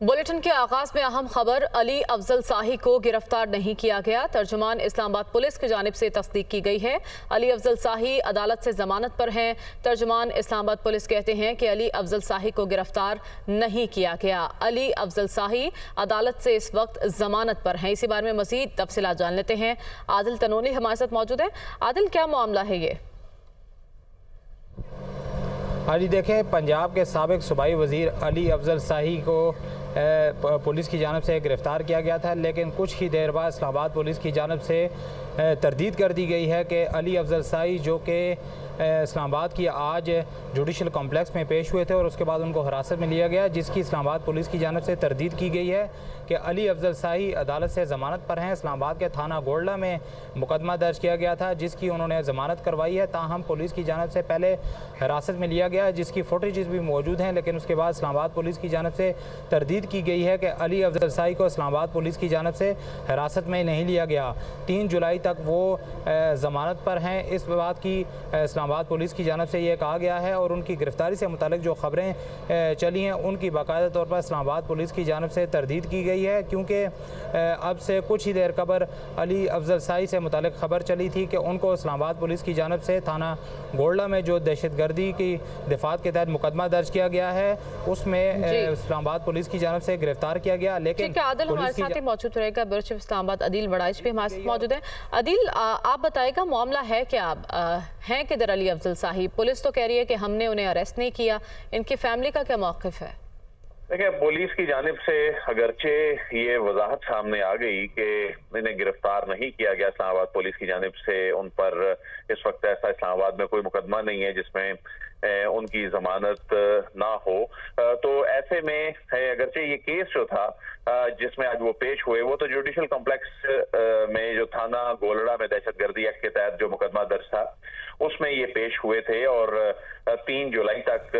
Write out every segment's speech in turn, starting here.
Bulletin के आगाज में अहम खबर, अली अफजल शाही को गिरफ्तार नहीं किया गया। तर्जुमान इस्लामाबाद पुलिस की जानिब से तस्दीक की गई है। अली अफजल शाही अदालत से जमानत पर हैं। तर्जुमान इस्लामाबाद पुलिस कहते हैं कि अली अफजल शाही को गिरफ्तार नहीं किया गया। अली अफजल शाही अदालत से इस वक्त जमानत पर हैं। इसी बारे में मजीद तफसीलात जान लेते हैं। आदिल तनोली हमारे साथ मौजूद है। आदिल, क्या मामला है ये? हाँ जी, देखें, पंजाब के साबिक सूबाई वज़ीर अली अफजल शाही को पुलिस की जानिब से गिरफ़्तार किया गया था, लेकिन कुछ ही देर बाद इस्लामाबाद पुलिस की जानिब से तरदीद कर दी गई है कि अली अफजल शाही जो कि इस्लामाबाद की आज जुडिशल कॉम्प्लेक्स में पेश हुए थे और उसके बाद उनको हिरासत में लिया गया, जिसकी इस्लामाबाद पुलिस की जानिब से तरदीद की गई है कि अली अफजल शाही अदालत से ज़मानत पर हैं। इस्लामाबाद के थाना गोल्डा में मुकदमा दर्ज किया गया था, जिसकी उन्होंने ज़मानत करवाई है। ताहम पुलिस की जानिब से पहले हिरासत में लिया गया, जिसकी फुटेजेस भी मौजूद हैं, लेकिन उसके बाद इस्लामाबाद पुलिस की जानिब से तरदीद की गई है कि अली अफजल शाही को इस्लामाबाद पुलिस की जानिब से हिरासत में नहीं लिया गया। 3 जुलाई तक वो ज़मानत पर हैं। इस बात की इस्लामाबाद पुलिस की जानिब से ये कहा गया है और उनकी गिरफ़्तारी से मुतालिक जो ख़बरें चली हैं उनकी बाकायदा तौर पर इस्लामाबाद पुलिस की जानिब से तरदीद की गई है, क्योंकि अब से कुछ ही देर कबल अली अफजल शाही से मुतालिक ख़बर चली थी कि उनको इस्लामाबाद पुलिस की जानिब से थाना गोल्डा में जो दहशतगर्दी की दिफात के तहत मुकदमा दर्ज किया गया है उसमें इस्लामाबाद पुलिस की जानिब से गिरफ्तार किया गया। लेकिन आदिल हमारे साथ ही मौजूद रहेगा। ब्यूरो चीफ इस्लामाबाद अदील बड़ाइच भी हमारे साथ मौजूद है। अदील, आप बताएगा मामला है क्या? हैं किधर अली अफजल शाही? पुलिस तो कह रही है कि हमने उन्हें अरेस्ट नहीं किया, इनकी फैमिली का क्या मौक़िफ़ है? देखिए, पुलिस की जानिब से अगरचे ये वजाहत सामने आ गई कि इन्हें गिरफ्तार नहीं किया गया इस्लामाबाद पुलिस की जानिब से, उन पर इस वक्त ऐसा इस्लामाबाद में कोई मुकदमा नहीं है जिसमें उनकी जमानत ना हो, तो ऐसे में अगरचे ये केस जो था जिसमें आज वो पेश हुए वो तो जुडिशल कॉम्प्लेक्स में जो थाना गोलड़ा में दहशतगर्दी एक्ट के तहत जो मुकदमा दर्ज था उसमें ये पेश हुए थे और 3 जुलाई तक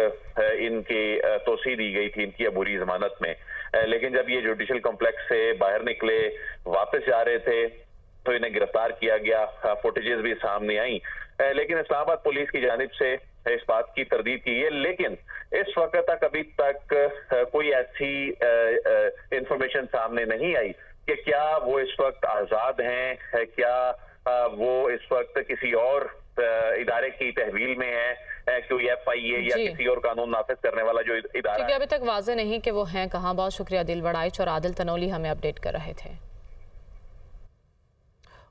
इनकी तोसी दी गई थी इनकी अबूरी जमानत में। लेकिन जब ये जुडिशल कॉम्प्लेक्स से बाहर निकले, वापस जा रहे थे, तो इन्हें गिरफ्तार किया गया। फुटेजेस भी सामने आई, लेकिन इस्लामाबाद पुलिस की जानिब से इस बात की तरदीद की है, लेकिन इस वक्त तक अभी तक कोई ऐसी इंफॉर्मेशन सामने नहीं आई कि क्या वो इस वक्त आजाद हैं, क्या वो इस वक्त किसी और इदारे की तहवील में है, कोई FIA या किसी और कानून नाफिज करने वाला जो इदारा है। अभी तक वाज़ेह नहीं कि वो हैं कहाँ। बहुत शुक्रिया दिल बड़ाइच और आदिल तनोली हमें अपडेट कर रहे थे।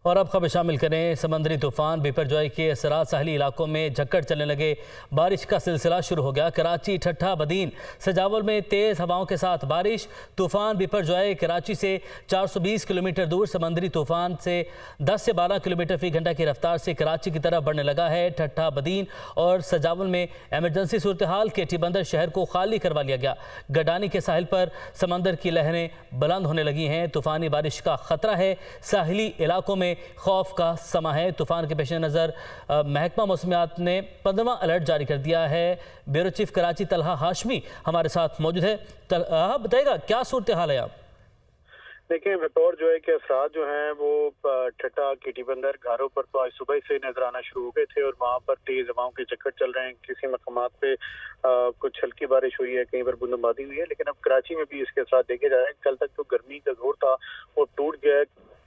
और अब खबर शामिल करें। समंदरी तूफान बिपरजॉय के असरात साहली इलाकों में झक्कड़ चलने लगे। बारिश का सिलसिला शुरू हो गया। कराची, ठट्ठा, बदीन, सजावल में तेज़ हवाओं के साथ बारिश। तूफान बिपरजॉय कराची से 420 किलोमीटर दूर समंदरी तूफान से 10 से 12 किलोमीटर फी घंटा की रफ्तार से कराची की तरफ बढ़ने लगा है। ठट्ठा, बदीन और सजावल में एमरजेंसी सूरत हाल। केटी बंदर शहर को खाली करवा लिया गया। गडानी के साहिल पर समंदर की लहरें बुलंद होने लगी हैं। तूफानी बारिश का खतरा है। साहिली इलाकों में खौफ का समा है। तूफान के पेश नज़र महकमा मौसमियात ने 15वां अलर्ट जारी कर दिया है। ब्यूरो चीफ कराची तलहा हाशमी हमारे साथ मौजूद है। तलहा, बताइएगा क्या सूरत हाल है? आप देखिए, बतौर जो है कि अफराद जो हैं वो ठट्टा, केटी बंदर घरों पर तो आज सुबह से नजर आना शुरू हो गए थे और वहाँ पर तेज हवाओं के चक्कर चल रहे हैं। किसी मकामात पे कुछ हल्की बारिश हुई है, कहीं पर बूंदाबांदी हुई है, लेकिन अब कराची में भी इसके असरात देखे जा रहे हैं। कल तक जो गर्मी का जोर था वो टूट गया है।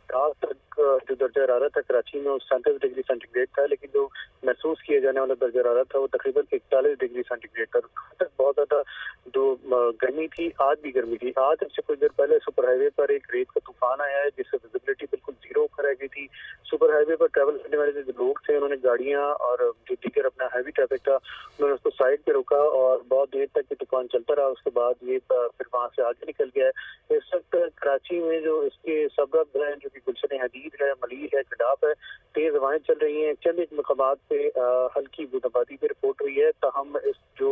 आज तक जो दर्जा हरारत था कराची में वो 37 डिग्री सेंटीग्रेड था, लेकिन जो महसूस किया जाने वाला दर्जा हरारत था वो तकरीबन 41 डिग्री सेंटीग्रेड था। तक बहुत ज्यादा जो गर्मी थी, आज भी गर्मी थी। आज से कुछ देर पहले सुपर हाईवे पर एक रेत का तूफान आया है जिससे विजिबिलिटी बिल्कुल जीरो पर रह गई थी। सुपर हाईवे पर ट्रैवल करने वाले जो लोग थे उन्होंने गाड़ियां और जो दीगर अपना हैवी ट्रैफिक था उन्होंने उसको साइड पे रोका और बहुत देर तक ये तूफान चलता रहा। उसके बाद ये फिर वहां से आगे निकल गया है। इस वक्त कराची में जो इसके सबब है, जो कि गुलशन हदीद है, मलीर है, गडाफ है, तेज हवाएं चल रही हैं। चंद एक मकामात पे हल्की बूंदाबांदी की रिपोर्ट हुई है। ताहम इस जो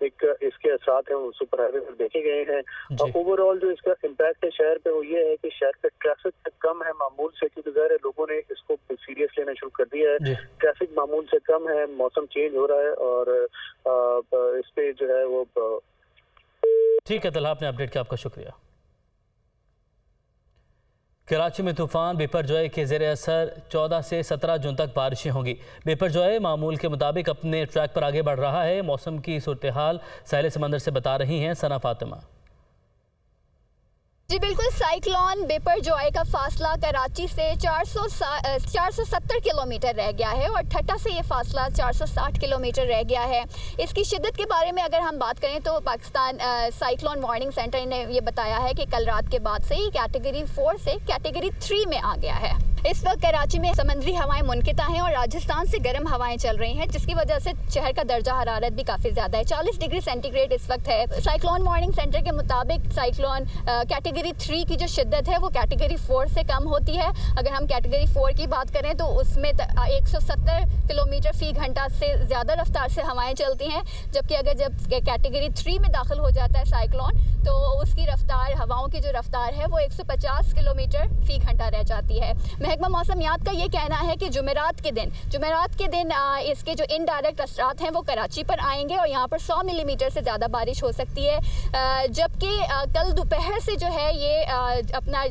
एक इसके असरात हैं वो सुपर हाईवे पर देखे गए हैं। ओवरऑल जो इसका इम्पैक्ट है शहर पे वो ये है कि शहर का ट्रैफिक कम है मामूल से, क्योंकि ज़ाहिर है लोगों ने इसको सीरियस लेना शुरू कर दिया है। ट्रैफिक मामूल से कम है, मौसम चेंज हो रहा है और इस पे जो है वो ठीक है। तलहा, आपने अपडेट किया, आपका शुक्रिया। कराची में तूफान बिपरजॉय के ज़ेर असर 14 से 17 जून तक बारिशें होंगी। बिपरजॉय मामूल के मुताबिक अपने ट्रैक पर आगे बढ़ रहा है। मौसम की सूरत हाल साहिल समंदर से बता रही हैं सना फातिमा। जी बिल्कुल, साइक्लोन बिपरजॉय का फासला कराची से 470 किलोमीटर रह गया है और ठट्टा से ये फासला 460 किलोमीटर रह गया है। इसकी शिद्दत के बारे में अगर हम बात करें तो पाकिस्तान साइक्लोन वार्निंग सेंटर ने ये बताया है कि कल रात के बाद से ही कैटेगरी 4 से कैटेगरी 3 में आ गया है। इस वक्त कराची में समंदरी हवाएं मुनक़िता हैं और राजस्थान से गर्म हवाएं चल रही हैं, जिसकी वजह से शहर का दर्जा हरारत भी काफ़ी ज़्यादा है। 40 डिग्री सेंटीग्रेड इस वक्त है। साइक्लोन वार्निंग सेंटर के मुताबिक साइक्लोन कैटेगरी 3 की जो शिद्दत है वो कैटेगरी 4 से कम होती है। अगर हम कैटेगरी 4 की बात करें तो उसमें 170 किलोमीटर फ़ी घंटा से ज़्यादा रफ्तार से हवाएं चलती हैं, जबकि अगर जब कैटेगरी 3 में दाखिल हो जाता है साइक्लोन तो उसकी रफ्तार, हवाओं की जो रफ्तार है वो 150 किलोमीटर फ़ी घंटा रह जाती है। महकमा मौसमियात का ये कहना है कि जुमेरात के दिन इसके जो इनडायरेक्ट असरात हैं वो कराची पर आएंगे और यहाँ पर 100 मिलीमीटर से ज़्यादा बारिश हो सकती है, जबकि कल दोपहर से जो है ये अपना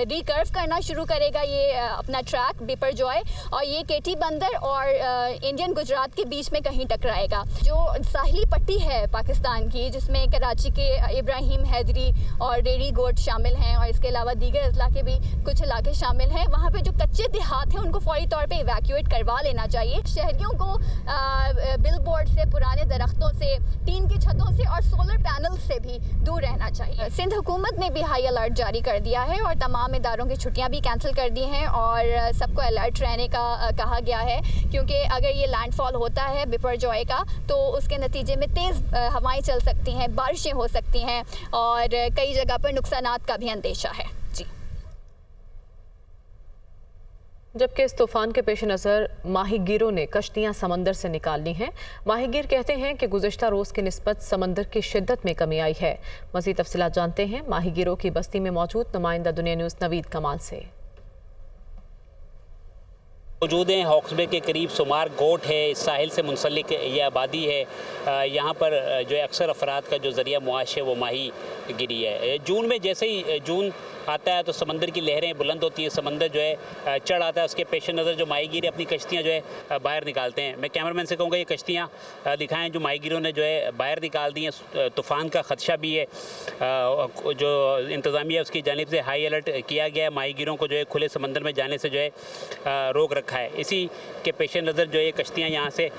रिकर्व करना शुरू करेगा ये अपना ट्रैक बिपरजॉय, और ये केटी बंदर और इंडियन गुजरात के बीच में कहीं टकराएगा। जो साहिली पट्टी है पाकिस्तान की, जिसमें कराची के इब्राहिम हैदरी और रेडी गोट शामिल हैं और इसके अलावा दीगर अजला के भी कुछ इलाके शामिल हैं, वहाँ पे जो कच्चे देहात हैं उनको फौरी तौर पे इवैक्यूएट करवा लेना चाहिए। शहरियों को बिलबोर्ड से, पुराने दरख्तों से, टीन की छतों से और सोलर पैनल से भी दूर रहना चाहिए। सिंध हुकूमत ने भी हाई अलर्ट जारी कर दिया है और तमाम इदारों की छुट्टियां भी कैंसिल कर दी हैं और सबको अलर्ट रहने का कहा गया है, क्योंकि अगर ये लैंडफॉल होता है बिपरजॉय का तो उसके नतीजे में तेज़ हवाएं चल सकती हैं, बारिशें हो सकती हैं और कई जगह पर नुकसानात का भी अंदेशा है। जी। जबकि इस तूफान के पेश नज़र माहीगीरों ने कश्तियां समंदर से निकाल ली हैं। माहीगीर कहते हैं कि गुज़िश्ता रोज़ की निस्बत समंदर की शिद्दत में कमी आई है। मज़ीद तफसीलात जानते हैं माहीगीरों की बस्ती में मौजूद नुमाइंदा दुनिया न्यूज़ नवीद कमाल से। मौजूद हैं हॉक्स बे के करीब शुमार गोट है, इस साहिल से मुंसलिक ये आबादी है। यहाँ पर जो अक्सर अफराद का जो ज़रिया मुआश है वो माही गिरी है। जून में जैसे ही जून आता है तो समंदर की लहरें बुलंद होती हैं, समंदर जो है चढ़ आता है। उसके पेश नज़र जो माहीगीर अपनी कश्तियाँ जो है बाहर निकालते हैं। मैं कैमरामैन से कहूँगा ये कश्तियाँ दिखाएँ जो माहीगीरों ने जो है बाहर निकाल दी हैं। तूफ़ान का ख़दशा भी है, जो इंतज़ामिया उसकी जानिब से हाई अलर्ट किया गया है। माहीगीरों को जो है खुले समंदर में जाने से जो है रोक रखा है। इसी के पेश नज़र जो है कश्तियाँ यहाँ से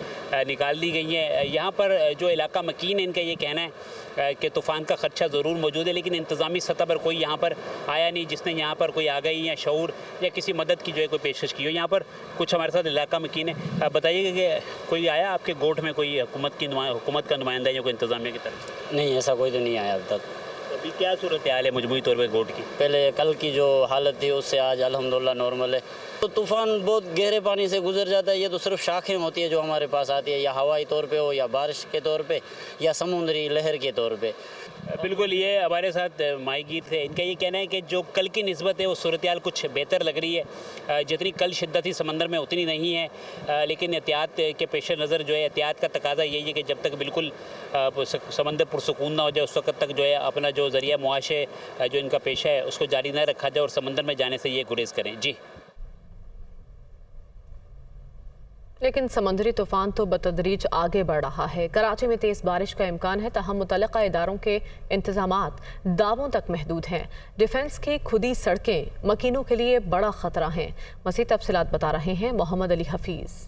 निकाल दी गई हैं। यहाँ पर जो इलाका मकीन है, इनका ये कहना है कि तूफ़ान का ख़दशा ज़रूर मौजूद है, लेकिन इंतज़ामी सतह पर कोई यहाँ पर आया नहीं जिसने यहाँ पर कोई आगाही या शऊर या किसी मदद की जो है कोई पेशकश की हो। यहाँ पर कुछ हमारे साथ इलाका मकीन है। बताइएगा कि कोई आया आपके गोट में, कोई हुकूमत का नुमाइंदा या कोई इंतज़ामिया की तरफ? नहीं, ऐसा कोई तो नहीं आया अब तक। अभी क्या सूरत हाल है मजमूई तौर पर गोट की? पहले कल की जो हालत थी उससे आज अल्हम्दुलिल्लाह नॉर्मल है। तो तूफ़ान बहुत गहरे पानी से गुजर जाता है। ये तो सिर्फ शाखें होती है जो हमारे पास आती है, या हवाई तौर पे हो, या बारिश के तौर पे, या समुद्री लहर के तौर पे। बिल्कुल, ये हमारे साथ माहीगीर थे। इनका ये कहना है कि जो कल की निस्बत है वो सूरत हाल कुछ बेहतर लग रही है। जितनी कल शिद्दत थी समंदर में उतनी नहीं है, लेकिन एहतियात के पेश नज़र जो है एहतियात का तकाजा यही है कि जब तक बिल्कुल समंदर पुरसकून ना हो जाए उस वक्त तक जो है अपना जो ज़रिया मुआश है, जो इनका पेशा है, उसको जारी न रखा जाए और समंदर में जाने से ये गुरेज करें। जी। लेकिन समंदरी तूफान तो बतदरीज आगे बढ़ रहा है। कराची में तेज़ बारिश का इम्कान है, तहम मुतल्लिक़ा इदारों के इंतज़ामात दावों तक महदूद हैं। डिफेंस की खुदी सड़कें मकीनों के लिए बड़ा ख़तरा हैं। मज़ीद तफसीलात बता रहे हैं मोहम्मद अली हफीज़।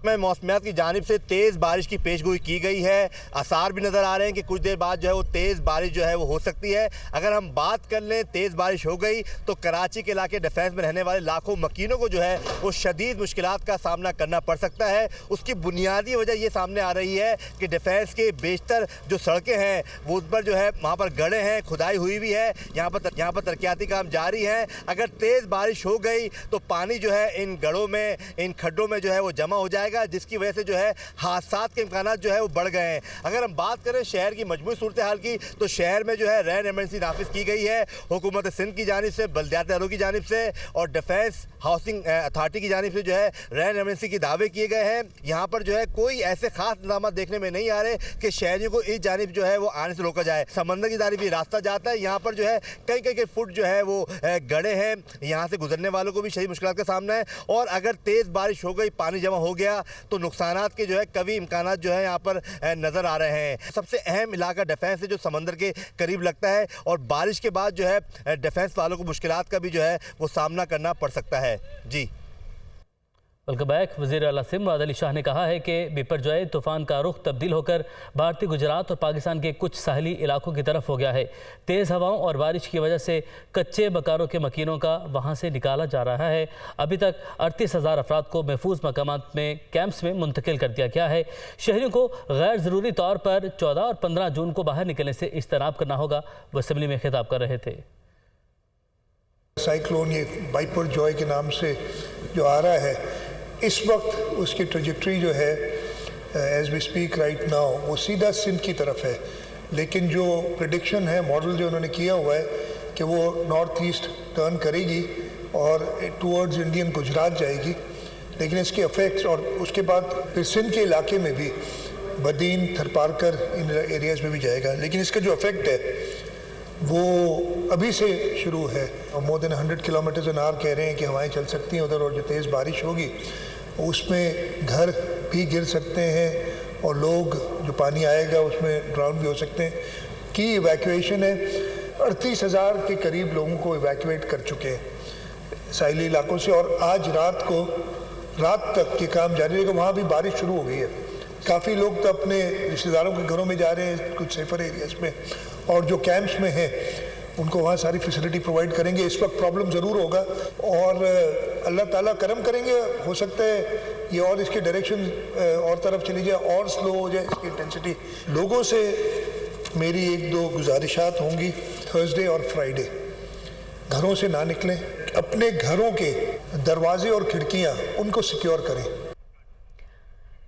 में मौसमियात की जानिब से तेज़ बारिश की पेशगोई की गई है। आसार भी नज़र आ रहे हैं कि कुछ देर बाद जो है वो तेज़ बारिश जो है वो हो सकती है। अगर हम बात कर लें तेज़ बारिश हो गई तो कराची के इलाके डिफेंस में रहने वाले लाखों मकीनों को जो है वो शदीद मुश्किलात का सामना करना पड़ सकता है। उसकी बुनियादी वजह ये सामने आ रही है कि डिफेंस के बेशतर जो सड़कें हैं वो उस पर जो है वहाँ पर गड्ढे हैं, खुदाई हुई भी है, यहाँ पर तरक्याती काम जारी है। अगर तेज़ बारिश हो गई तो पानी जो है इन गड्ढों में, इन खड्डों में जो है वो जमा हो जाएगा, जिसकी वजह से जो है हादसात के इम्कानात जो है वो बढ़ गए हैं। अगर हम बात करें शहर की मजमूई सूरत हाल की तो शहर में जो है रैन इमरजेंसी नाफिज की गई है हुकूमत सिंध की जानिब से, बल्दियाती इदारों की जानिब से और डिफेंस हाउसिंग अथॉरिटी की जानिब से जो है रैन इमरजेंसी के दावे किए गए हैं। यहाँ पर जो है कोई ऐसे खास इंतजाम देखने में नहीं आ रहे कि शहरियों को इस जानिब जो है वो आने से रोका जाए। समंदर की जानिब ये रास्ता जाता है, यहाँ पर जो है कई फुट जो है वो गड्ढे हैं, यहाँ से गुजरने वालों को भी शदीद मुश्किलात का सामना है। और अगर तेज़ बारिश हो गई, पानी जमा हो गया गया तो नुकसानात के जो है कभी इम्कानात जो है यहाँ पर नज़र आ रहे हैं। सबसे अहम इलाका डिफेंस है जो समंदर के करीब लगता है और बारिश के बाद जो है डिफेंस वालों को मुश्किलात का भी जो है वो सामना करना पड़ सकता है। जी वेलकम बैक। वज़ीर आला सिंध मुराद अली शाह ने कहा है कि बिपरजॉय तूफ़ान का रुख तब्दील होकर भारतीय गुजरात और पाकिस्तान के कुछ साहली इलाकों की तरफ हो गया है। तेज़ हवाओं और बारिश की वजह से कच्चे मकानों के मकीनों का वहाँ से निकाला जा रहा है। अभी तक 38,000 अफराद को महफूज मकामात में कैंप्स में मुंतकिल कर दिया गया है। शहरियों को गैर ज़रूरी तौर पर 14 और 15 जून को बाहर निकलने से इज्तनाब करना होगा। वो असेंबली में खिताब कर रहे थे। साइक्लोन ये बिपरजॉय के नाम से जो आ रहा है, इस वक्त उसकी ट्रेजेक्ट्री जो है as we speak right now वो सीधा सिंध की तरफ है, लेकिन जो प्रेडिक्शन है, मॉडल जो उन्होंने किया हुआ है कि वो नॉर्थ ईस्ट टर्न करेगी और टूवर्ड्स इंडियन गुजरात जाएगी, लेकिन इसके इफेक्ट्स और उसके बाद फिर सिंध के इलाके में भी बदीन, थरपारकर इन एरियाज़ में भी जाएगा। लेकिन इसका जो इफेक्ट है वो अभी से शुरू है और more than 100 kilometre an hour कह रहे हैं कि हवाएं चल सकती हैं उधर, और जो तेज़ बारिश होगी उसमें घर भी गिर सकते हैं और लोग जो पानी आएगा उसमें ड्राउन भी हो सकते हैं। की इवैक्यूएशन है, 38,000 के करीब लोगों को इवैक्यूएट कर चुके हैं साहिली इलाकों से, और आज रात तक के काम जारी रहेगा। वहाँ भी बारिश शुरू हो गई है, काफ़ी लोग तो अपने रिश्तेदारों के घरों में जा रहे हैं कुछ सेफर एरियाज़ में, और जो कैंप्स में हैं उनको वहाँ सारी फैसिलिटी प्रोवाइड करेंगे। इस वक्त प्रॉब्लम ज़रूर होगा और अल्लाह ताला करम करेंगे, हो सकता है ये और इसकी डायरेक्शन और तरफ चली जाए और स्लो हो जाए इसकी इंटेंसिटी। लोगों से मेरी 1-2 गुजारिशात होंगी, थर्सडे और फ्राइडे घरों से ना निकलें, अपने घरों के दरवाजे और खिड़कियाँ उनको सिक्योर करें।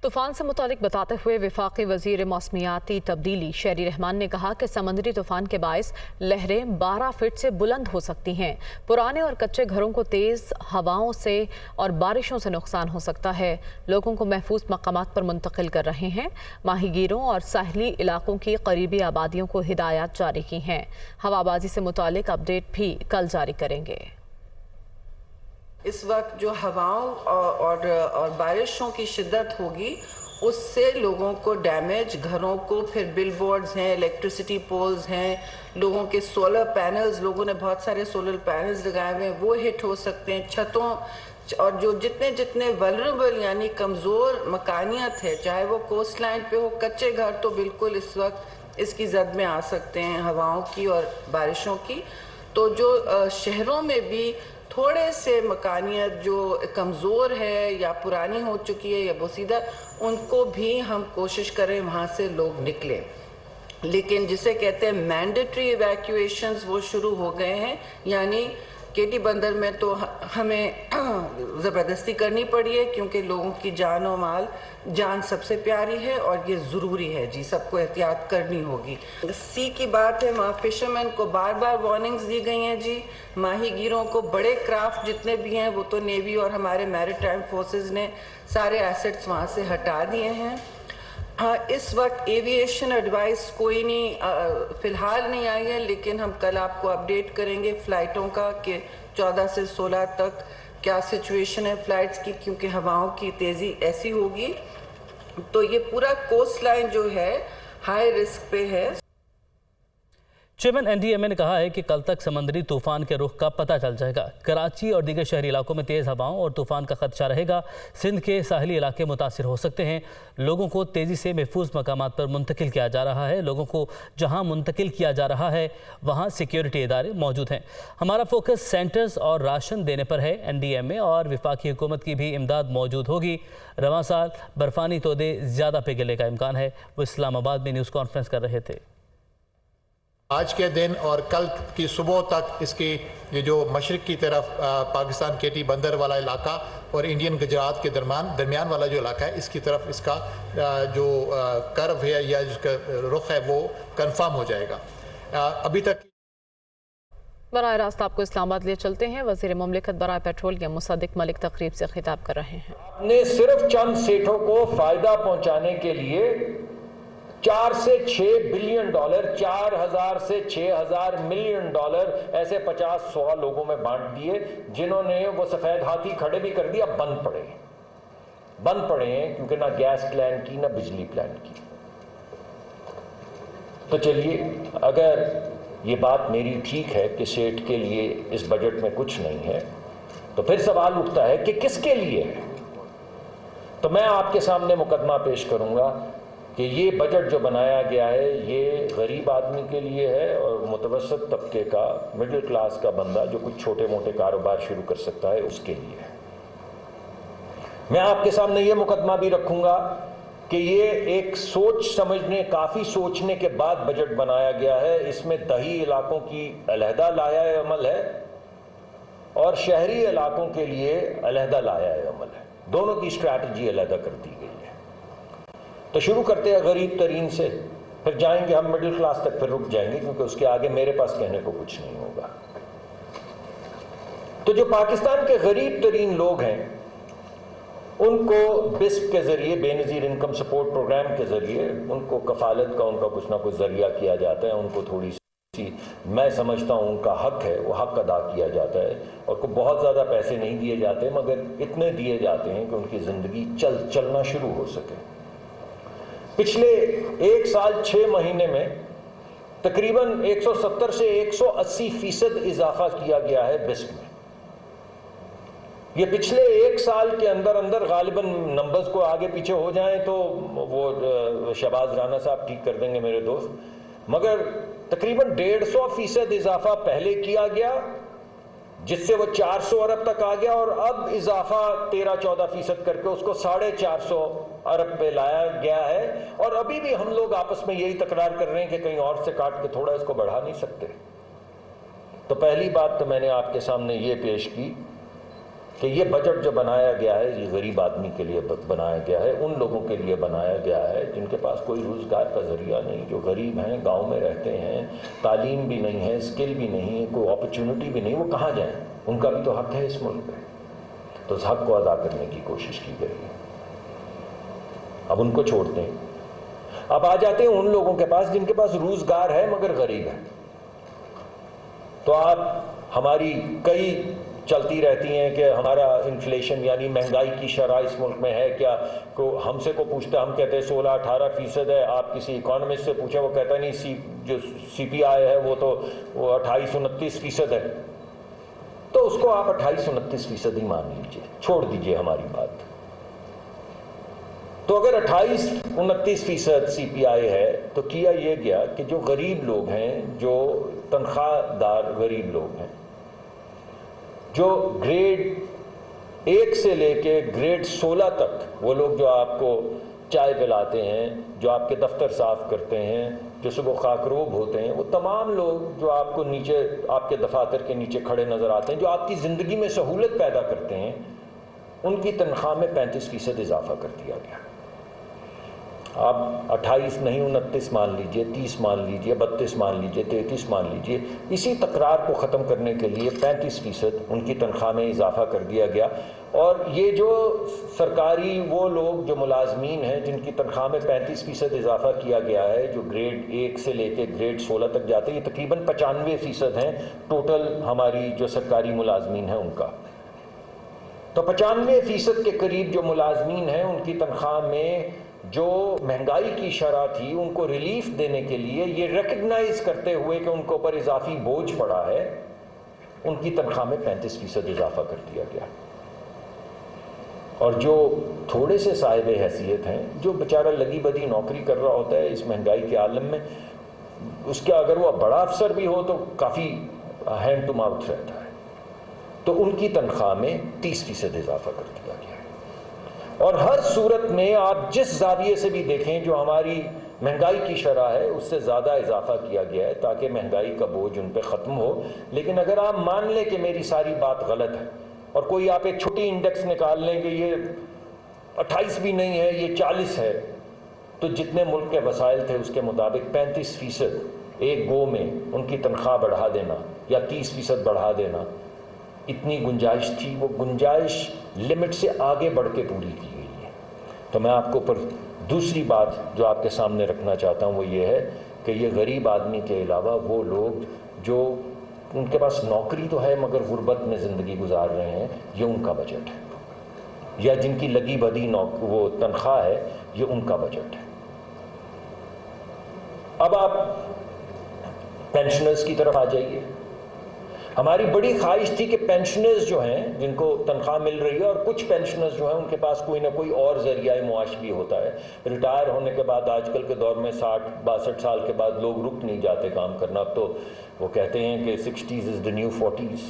तूफ़ान से मुतालिक बताते हुए वफाकी वज़ीर मौसमियाती तब्दीली शहरी रहमान ने कहा कि समंदरी तूफ़ान के बायस लहरें 12 फीट से बुलंद हो सकती हैं। पुराने और कच्चे घरों को तेज़ हवाओं से और बारिशों से नुकसान हो सकता है। लोगों को महफूज मकामात पर मुंतकिल कर रहे हैं। माहीगीरों और साहली इलाकों की करीबी आबादियों को हिदायत जारी की हैं। हवाबाजी से मुतालिक अपडेट भी कल जारी करेंगे। इस वक्त जो हवाओं और बारिशों की शिद्दत होगी उससे लोगों को डैमेज, घरों को, फिर बिलबोर्ड्स हैं, इलेक्ट्रिसिटी पोल्स हैं, लोगों के सोलर पैनल्स, लोगों ने बहुत सारे सोलर पैनल्स लगाए हुए हैं, वो हिट हो सकते हैं। छतों और जो जितने वल्नरेबल यानी कमज़ोर मकानियत है, चाहे वो कोस्ट लाइन पे हो, कच्चे घर तो बिल्कुल इस वक्त इसकी जद में आ सकते हैं हवाओं की और बारिशों की। तो जो शहरों में भी थोड़े से मकानियत जो कमज़ोर है या पुरानी हो चुकी है या बोसीदा, उनको भी हम कोशिश करें वहाँ से लोग निकलें। लेकिन जिसे कहते हैं मैंडेटरी इवैक्यूएशंस वो शुरू हो गए हैं, यानी केटी बंदर में तो हमें ज़बरदस्ती करनी पड़ी है क्योंकि लोगों की जान और माल, जान सबसे प्यारी है और ये ज़रूरी है जी, सबको एहतियात करनी होगी। सी की बात है, वहाँ फिशरमैन को बार बार वार्निंग्स दी गई हैं जी। माहीगीरों को बड़े क्राफ्ट जितने भी हैं वो तो नेवी और हमारे मैरीटाइम फोर्सेस ने सारे एसेट्स वहाँ से हटा दिए हैं। हाँ, इस वक्त एविएशन एडवाइस कोई नहीं फ़िलहाल नहीं आई है, लेकिन हम कल आपको अपडेट करेंगे फ़्लाइटों का कि 14 से 16 तक क्या सिचुएशन है फ़्लाइट्स की, क्योंकि हवाओं की तेज़ी ऐसी होगी तो ये पूरा कोस्ट लाइन जो है हाई रिस्क पे है। चेयरमैन एनडीएमए ने कहा है कि कल तक समंदरी तूफान के रुख का पता चल जाएगा। कराची और दीगर शहरी इलाकों में तेज़ हवाओं और तूफान का खदशा रहेगा। सिंध के साहली इलाके मुतासिर हो सकते हैं। लोगों को तेज़ी से महफूज मकामात पर मुंतकिल किया जा रहा है। लोगों को जहां मुंतकिल किया जा रहा है वहां सिक्योरिटी इदारे मौजूद हैं। हमारा फोकस सेंटर्स और राशन देने पर है। एनडीएमए और वफाकी हुकूमत की भी इमदाद मौजूद होगी। रवां साल बर्फानी तोदे ज़्यादा पिघलने का इम्कान है। वो इस्लामाबाद में न्यूज़ कॉन्फ्रेंस कर रहे थे। आज के दिन और कल की सुबह तक इसकी ये जो मशरक़ की तरफ पाकिस्तान केटी बंदर वाला इलाका और इंडियन गुजरात के दरमियान वाला जो इलाका है, इसकी तरफ इसका जो कर्व है या जिसका रुख है वो कंफर्म हो जाएगा। अभी तक बराह रास्त आपको इस्लामाबाद लिए चलते हैं। वज़ीर मुमलिकत बराह पेट्रोलियम मुसद्दिक मलिक तकरीब से खिताब कर रहे हैं। ने सिर्फ चंद सेठों को फ़ायदा पहुंचाने के लिए 4 से 6 बिलियन डॉलर, 4000 से 6000 मिलियन डॉलर ऐसे 50-100 लोगों में बांट दिए, जिन्होंने वो सफ़ेद हाथी खड़े भी कर दिया, बंद पड़े। बंद पड़े हैं, क्योंकि ना गैस प्लान की ना बिजली प्लान की। तो चलिए, अगर ये बात मेरी ठीक है कि सेठ के लिए इस बजट में कुछ नहीं है, तो फिर सवाल उठता है कि किसके लिए है। तो मैं आपके सामने मुकदमा पेश करूंगा कि ये बजट जो बनाया गया है ये गरीब आदमी के लिए है और मुतवसत तबके का, मिडिल क्लास का बंदा जो कुछ छोटे मोटे कारोबार शुरू कर सकता है उसके लिए है। मैं आपके सामने ये मुकदमा भी रखूंगा कि ये एक सोच समझने, काफ़ी सोचने के बाद बजट बनाया गया है। इसमें दही इलाकों की अलहदा लाया अमल है और शहरी इलाकों के लिए अलहदा लाया अमल है। दोनों की स्ट्रैटेजी अलहदा कर दी गई है। तो शुरू करते हैं गरीब तरीन से, फिर जाएंगे हम मिडिल क्लास तक, फिर रुक जाएंगे क्योंकि उसके आगे मेरे पास कहने को कुछ नहीं होगा। तो जो पाकिस्तान के गरीब तरीन लोग हैं उनको बिस्प के ज़रिए, बेनज़ीर इनकम सपोर्ट प्रोग्राम के ज़रिए उनको कफ़ालत का उनका कुछ ना कुछ ज़रिया किया जाता है। उनको थोड़ी सी, मैं समझता हूँ उनका हक है, वो हक अदा किया जाता है और को बहुत ज़्यादा पैसे नहीं दिए जाते मगर इतने दिए जाते हैं कि उनकी ज़िंदगी चलना शुरू हो सके। पिछले 1 साल 6 महीने में तकरीबन 170 से 180% इजाफा किया गया है बिस्प में। ये पिछले 1 साल के अंदर अंदर गालिबन नंबर्स को आगे पीछे हो जाएं तो वो शहबाज राना साहब ठीक कर देंगे मेरे दोस्त, मगर तकरीबन 150% इजाफा पहले किया गया जिससे वो 400 अरब तक आ गया और अब इजाफा 13-14% करके उसको 450 अरब पे लाया गया है। और अभी भी हम लोग आपस में यही तकरार कर रहे हैं कि कहीं और से काट के थोड़ा इसको बढ़ा नहीं सकते। तो पहली बात तो मैंने आपके सामने ये पेश की कि ये बजट जो बनाया गया है ये गरीब आदमी के लिए बनाया गया है, उन लोगों के लिए बनाया गया है जिनके पास कोई रोज़गार का ज़रिया नहीं, जो गरीब हैं, गांव में रहते हैं, तालीम भी नहीं है, स्किल भी नहीं है, कोई अपॉर्चुनिटी भी नहीं, वो कहाँ जाएं? उनका भी तो हक है इस मुल्क में। तो उस हक को अदा करने की कोशिश की गई है। अब उनको छोड़ते हैं, अब आ जाते हैं उन लोगों के पास जिनके पास रोज़गार है मगर गरीब है। तो आप, हमारी कई चलती रहती हैं कि हमारा इन्फ्लेशन यानी महंगाई की शरह इस मुल्क में है क्या, को हमसे को पूछता, हम कहते हैं 16-18% है। आप किसी इकोनॉमिस्ट से पूछें वो कहता नहीं, जो CPI है वो तो 28-29% है। तो उसको आप 28-29% ही मान लीजिए, छोड़ दीजिए हमारी बात। तो अगर 28-29% CPI है तो किया ये गया कि जो गरीब लोग हैं, जो तनख्वाहदार गरीब लोग हैं, जो ग्रेड 1 से लेके ग्रेड 16 तक, वो लोग जो आपको चाय पिलाते हैं, जो आपके दफ्तर साफ करते हैं, जो सुबह खाकरोब होते हैं, वो तमाम लोग जो आपको नीचे, आपके दफातर के नीचे खड़े नज़र आते हैं, जो आपकी ज़िंदगी में सहूलत पैदा करते हैं, उनकी तनख्वाह में 35% इजाफा कर दिया गया। आप 28 नहीं 29 मान लीजिए, 30 मान लीजिए, 32 मान लीजिए, 33 मान लीजिए, इसी तकरार को ख़त्म करने के लिए 35% उनकी तनख्वाह में इजाफा कर दिया गया। और ये जो सरकारी वो लोग जो मुलाजमीन हैं जिनकी तनख्वाह में 35% इजाफा किया गया है, जो ग्रेड 1 से लेके ग्रेड 16 तक जाते हैं, ये तकरीबन 95% हैं टोटल हमारी जो सरकारी मुलाजमीन हैं उनका। तो 95% के करीब जो मुलाजमीन हैं उनकी तनख्वाह में जो महंगाई की शरह थी उनको रिलीफ देने के लिए, ये रिकग्नाइज करते हुए कि उनके ऊपर इजाफी बोझ पड़ा है, उनकी तनख्वाह में 35% इजाफा कर दिया गया। और जो थोड़े से साहिब हैसियत हैं, जो बेचारा लगी बदी नौकरी कर रहा होता है इस महंगाई के आलम में, उसका अगर वो बड़ा अफसर भी हो तो काफ़ी हैंड टू माउथ रहता है, तो उनकी तनख्वाह में 30% इजाफा कर दिया गया है। और हर सूरत में आप जिस जाविये से भी देखें, जो हमारी महंगाई की शरह है उससे ज़्यादा इजाफा किया गया है ताकि महंगाई का बोझ उन पर ख़त्म हो। लेकिन अगर आप मान लें कि मेरी सारी बात गलत है और कोई आप एक छोटी इंडेक्स निकाल लें कि ये 28 भी नहीं है, ये 40 है, तो जितने मुल्क के वसाइल थे उसके मुताबिक 35% एक गो में उनकी तनख्वाह बढ़ा देना या 30% बढ़ा देना, इतनी गुंजाइश थी। वो गुंजाइश लिमिट से आगे बढ़ के पूरी की गई है। तो मैं आपको पर दूसरी बात जो आपके सामने रखना चाहता हूँ वो ये है कि ये गरीब आदमी के अलावा वो लोग जो उनके पास नौकरी तो है मगर गुर्बत में ज़िंदगी गुजार रहे हैं, ये उनका बजट है। یا جن کی لگی بدی وہ تنخواہ ہے، یہ ان کا بجٹ ہے۔ اب آپ پینشنرز کی طرف آ جائیے۔ ہماری بڑی خواہش تھی کہ پینشنرز جو ہیں جن کو تنخواہ مل رہی ہے، اور کچھ پینشنرز جو ہیں ان کے پاس کوئی نہ کوئی اور ذریعہ معاش بھی ہوتا ہے، ریٹائر ہونے کے بعد آج کل کے دور میں 60-62 سال کے بعد لوگ رک نہیں جاتے کام کرنا، اب تو وہ کہتے ہیں کہ 60s is the new 40s۔